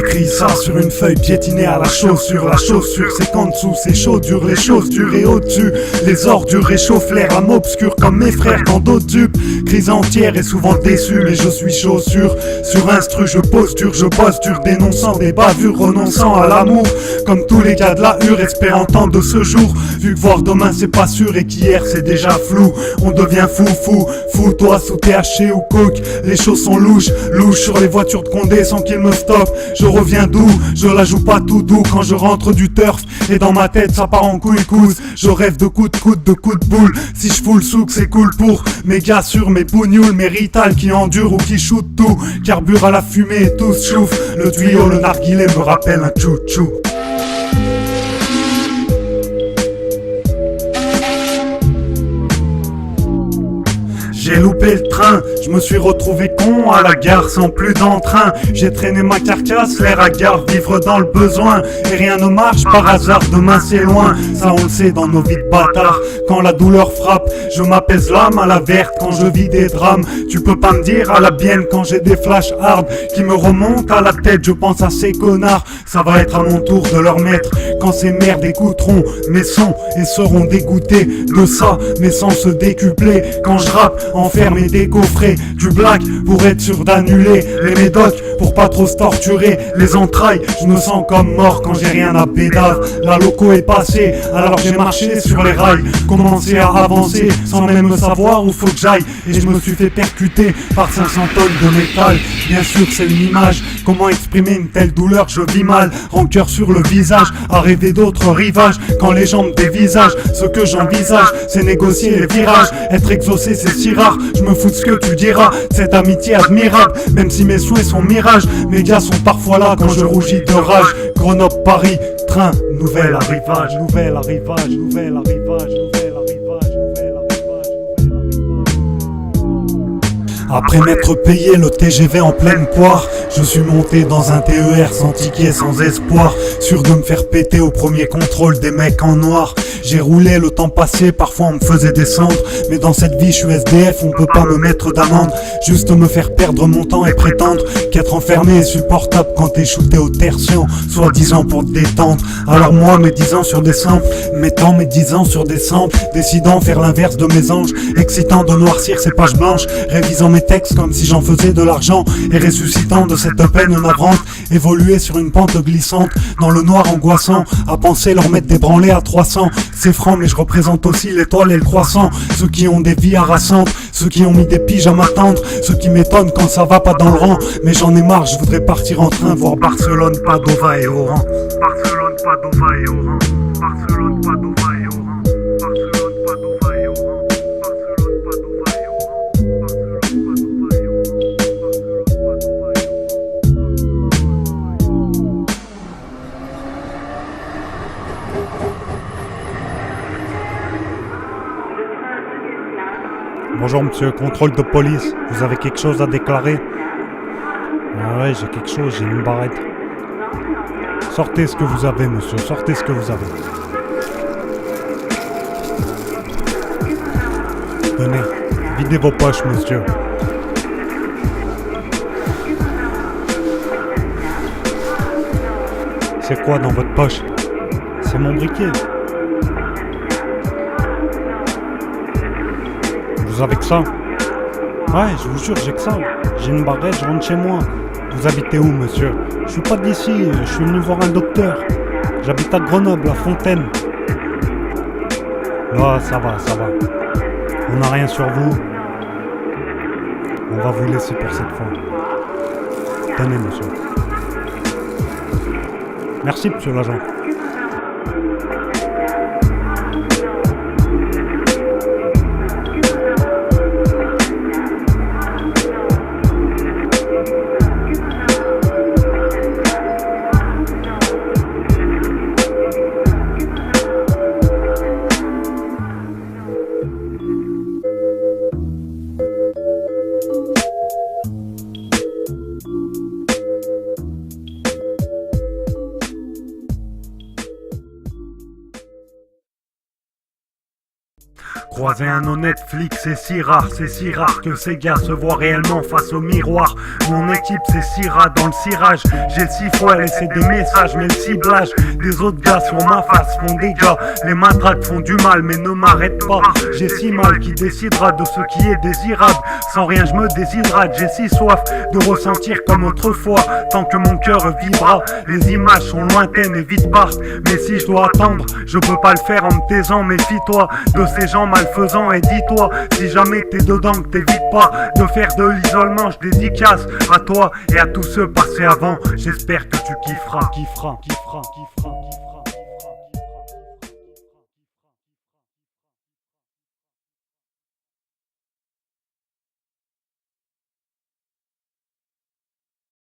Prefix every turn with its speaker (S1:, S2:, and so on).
S1: J'écris ça sur une feuille piétinée à la chaussure. La chaussure c'est qu'en dessous c'est chaud dur, les choses dures et au-dessus les ordures réchauffent l'air, âme obscure comme mes frères quand d'autres dupes. Crise entière et souvent déçu, mais je suis chaussure. Sur instru je bosse dur, dénonçant des bavures, renonçant à l'amour. Comme tous les gars de la hure, espérant tant de ce jour. Vu que voir demain c'est pas sûr et qu'hier c'est déjà flou. On devient fou, toi sous THC ou coke. Les choses sont louches sur les voitures de Condé sans qu'ils me stoppent. Je reviens d'où, je la joue pas tout doux quand je rentre du turf. Et dans ma tête ça part en couille-cousse. Je rêve de coups de coude, de coups de boule. Si je fous le souk c'est cool pour mes gars sûrs, mes bougnoules, mes ritales qui endurent ou qui shootent tout. Carbure à la fumée et tous chouffent. Le tuyau, le narguilé me rappelle un tchou-tchou. J'ai loupé le train, je me suis retrouvé con à la gare sans plus d'entrain. J'ai traîné ma carcasse, l'air hagard, vivre dans le besoin. Et rien ne marche par hasard, demain c'est loin. Ça on le sait dans nos vies de bâtards. Quand la douleur frappe, je m'apaise l'âme à la verte quand je vis des drames. Tu peux pas me dire à la bienne quand j'ai des flashs hard qui me remontent à la tête. Je pense à ces connards, ça va être à mon tour de leur mettre. Quand ces merdes écouteront mes sons et seront dégoûtés de ça, mes sens se décupler. Quand je rappe, enfermé décoffré du black pour être sûr d'annuler les médocs pour pas trop se torturer les entrailles. Je me sens comme mort quand j'ai rien à bédave. La loco est passée alors j'ai marché sur les rails, commencé à avancer sans même savoir où faut que j'aille. Et je me suis fait percuter par 500 tonnes de métal. Bien sûr c'est une image, comment exprimer une telle douleur, je vis mal. Rancœur sur le visage, à rêver d'autres rivages. Quand les gens me dévisagent, ce que j'envisage c'est négocier les virages. Être exaucé c'est si rare, je me fous de ce que tu diras. Cette amitié admirable, même si mes souhaits sont mirages. Mes gars sont parfois là quand je rougis de rage. Grenoble, Paris, train, nouvel arrivage. Nouvel arrivage, nouvel arrivage, nouvel arrivage, nouvel arrivage. Après m'être payé le TGV en pleine poire, je suis monté dans un TER sans ticket, sans espoir, sûr de me faire péter au premier contrôle des mecs en noir. J'ai roulé, le temps passé, parfois on me faisait descendre. Mais dans cette vie je suis SDF, on peut pas me mettre d'amende. Juste me faire perdre mon temps et prétendre qu'être enfermé est supportable quand t'es shooté au tertian, soi-disant pour te détendre. Alors moi mes 10 ans sur des samples, mettant mes 10 ans sur des samples, décidant faire l'inverse de mes anges, excitant de noircir ces pages blanches, révisant mes textes comme si j'en faisais de l'argent, et ressuscitant de cette peine navrante, évoluer sur une pente glissante, dans le noir angoissant, à penser leur mettre des branlés à 300. C'est franc mais je représente aussi l'étoile et le croissant. Ceux qui ont des vies harassantes, ceux qui ont mis des piges à m'attendre, ceux qui m'étonnent quand ça va pas dans le rang. Mais j'en ai marre, je voudrais partir en train, voir Barcelone, Padova et Oran. Barcelone, Padova et Oran. Barcelone, Padova et Oran. Barcelone, Padova et Oran. Barcelone, Padova et Oran. Barcelone, Padova et Oran.
S2: Bonjour monsieur, contrôle de police, vous avez quelque chose à déclarer? Ah ouais, j'ai quelque chose, j'ai une barrette. Sortez ce que vous avez monsieur, sortez ce que vous avez. Tenez, videz vos poches monsieur. C'est quoi dans votre poche? C'est mon briquet. Vous avez que ça? Ouais, je vous jure, j'ai que ça. J'ai une barrette, je rentre chez moi. Vous habitez où, monsieur? Je suis pas d'ici, je suis venu voir un docteur. J'habite à Grenoble, à Fontaine. Là, ça va, ça va. On n'a rien sur vous. On va vous laisser pour cette fois. Tenez, monsieur. Merci, monsieur l'agent.
S1: Croiser un honnête flic c'est si rare que ces gars se voient réellement face au miroir. Mon équipe c'est si rare dans le cirage. J'ai le 6 fois laissé des messages, mais le ciblage des autres gars sur ma face font des gars. Les matraques font du mal mais ne m'arrêtent pas. J'ai si mal qui décidera de ce qui est désirable. Sans rien je me déshydrate, j'ai si soif de ressentir comme autrefois. Tant que mon cœur vibra, les images sont lointaines et vite partent. Mais si je dois attendre, je peux pas le faire en me taisant. Méfie-toi de ces gens malfaisants et dis-toi, si jamais t'es dedans que t'évites pas de faire de l'isolement, je dédicace à toi et à tous ceux passés avant. J'espère que tu kifferas.